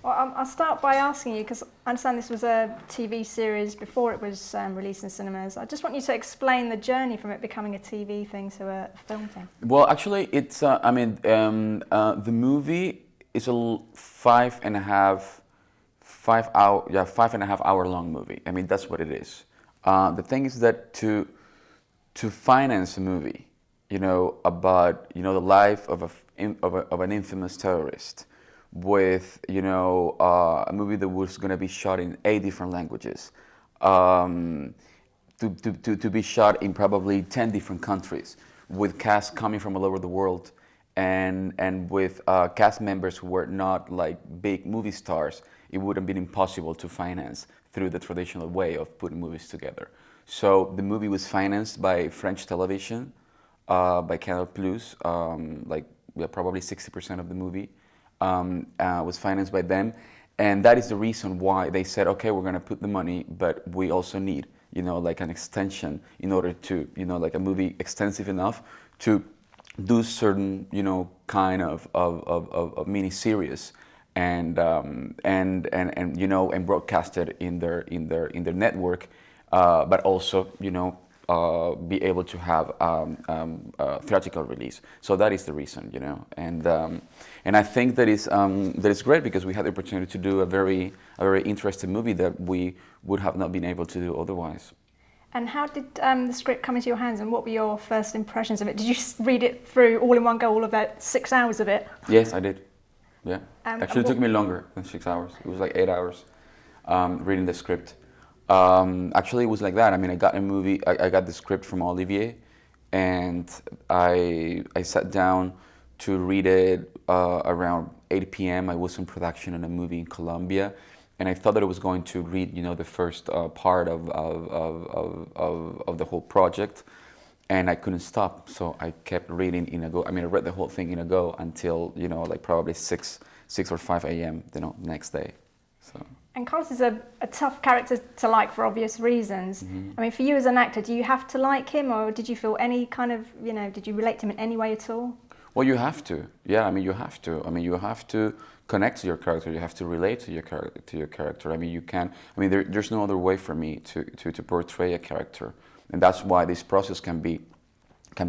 Well, I'll start by asking you, because I understand this was a TV series before it was released in cinemas. I just want you to explain the journey from it becoming a TV thing to a film thing. Well, actually, it's, the movie is a 5.5 hour long movie. I mean, that's what it is. The thing is that to finance a movie, about, the life of an infamous terrorist, with, a movie that was going to be shot in 8 different languages, to be shot in probably 10 different countries, with cast coming from all over the world, and with cast members who were not like big movie stars. It would have been impossible to finance through the traditional way of putting movies together. So the movie was financed by French television, by Canal Plus, probably 60% of the movie was financed by them. And that is the reason why they said, okay, we're going to put the money, but we also need, like an extension in order to, like a movie extensive enough to do certain, kind of mini series and broadcast it in their network, but also, be able to have a theatrical release. So that is the reason, and I think that is great, because we had the opportunity to do a very interesting movie that we would have not been able to do otherwise. And how did the script come into your hands, and what were your first impressions of it? Did you read it through all in one go, all of that 6 hours of it? Yes, I did. Yeah. Actually, it took me longer than 6 hours. It was like 8 hours reading the script. Actually, it was like that. I mean, I got the script from Olivier, and I sat down to read it around 8 p.m. I was in production in a movie in Colombia, and I thought that I was going to read, the first part of the whole project, and I couldn't stop. So I kept reading in a go. I mean, I read the whole thing in a go until, like probably 6 or 5 a.m. Next day. So. And Carlos is a tough character to like for obvious reasons. Mm-hmm. I mean, for you as an actor, do you have to like him, or did you feel any kind of, did you relate to him in any way at all? Well, you have to. Yeah, I mean, you have to. I mean, you have to connect to your character. You have to relate to your character. I mean, you can. I mean, there's no other way for me to portray a character, and that's why this process can be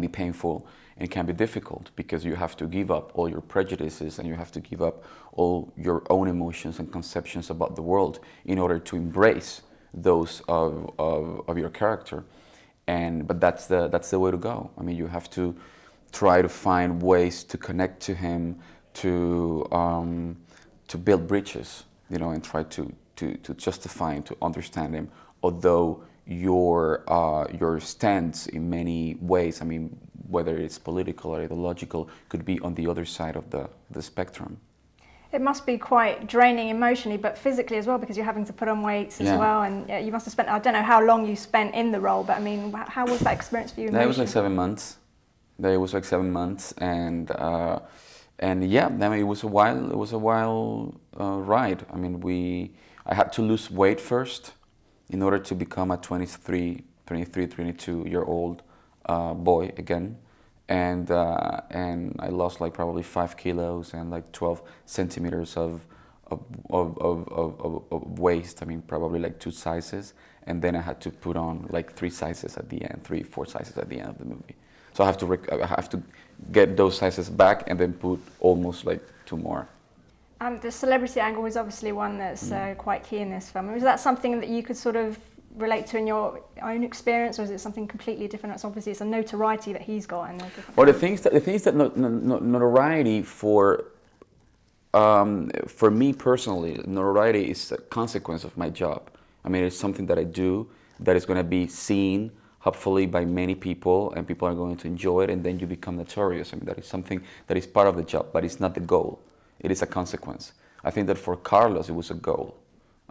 painful and can be difficult, because you have to give up all your prejudices, and you have to give up all your own emotions and conceptions about the world in order to embrace those of your character. But that's the way to go. I mean, you have to try to find ways to connect to him, to build bridges, and try to justify and to understand him. Although your stance in many ways, I mean, whether it's political or ideological, could be on the other side of the spectrum. It must be quite draining emotionally, but physically as well, because you're having to put on weights as well, and you must have spent, I don't know how long you spent in the role, but I mean, how was that experience for you emotionally? It was like 7 months. It was like 7 months, and yeah, I mean, it was a while ride. I mean, I had to lose weight first in order to become a 22-year-old boy again, and I lost like probably 5 kilos and like 12 centimeters of waist. I mean, probably like 2 sizes, and then I had to put on like 3 sizes at the end, 3-4 sizes at the end of the movie. So I have to get those sizes back and then put almost like 2 more. The celebrity angle is obviously one that's quite key in this film. Was that something that you could sort of relate to in your own experience, or is it something completely different? It's obviously a notoriety that he's got. Well, the thing is that notoriety for me personally, notoriety is a consequence of my job. I mean, it's something that I do that is going to be seen, hopefully, by many people, and people are going to enjoy it, and then you become notorious. I mean, that is something that is part of the job, but it's not the goal. It is a consequence. I think that for Carlos, it was a goal.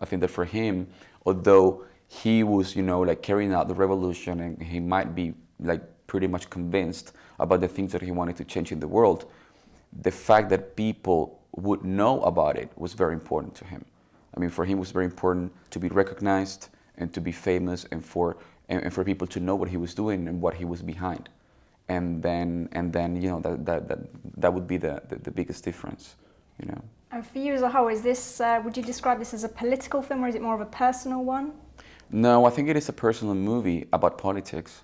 I think that for him, although he was, like carrying out the revolution, and he might be like pretty much convinced about the things that he wanted to change in the world, the fact that people would know about it was very important to him. I mean, for him, it was very important to be recognized and to be famous, and for people to know what he was doing and what he was behind. And then that would be the biggest difference. And for you as a whole, is this, would you describe this as a political film or is it more of a personal one? No, I think it is a personal movie about politics.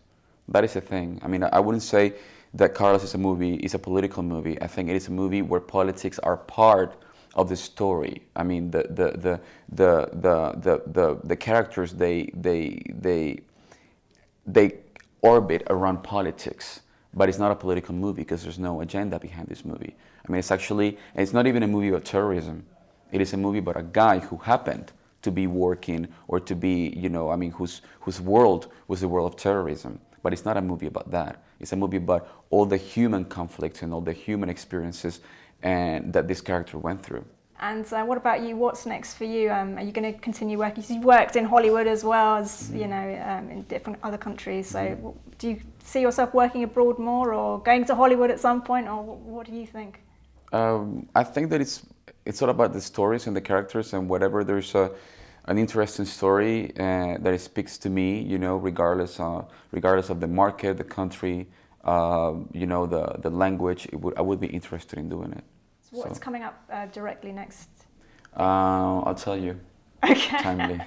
That is the thing. I mean, I wouldn't say that Carlos is a political movie. I think it is a movie where politics are part of the story. I mean, the characters they orbit around politics, but it's not a political movie because there's no agenda behind this movie. I mean, it's not even a movie about terrorism. It is a movie about a guy who happened to be working or to be, I mean, whose world was the world of terrorism. But it's not a movie about that. It's a movie about all the human conflicts and all the human experiences and that this character went through. And what about you? What's next for you? Are you going to continue working? You've worked in Hollywood as well as, in different other countries. So do you see yourself working abroad more or going to Hollywood at some point? Or what do you think? I think that it's all about the stories and the characters, and whatever there's an interesting story that it speaks to me, regardless of the market, the country, the language, I would be interested in doing it. So what's coming up directly next? I'll tell you. Okay. Timely.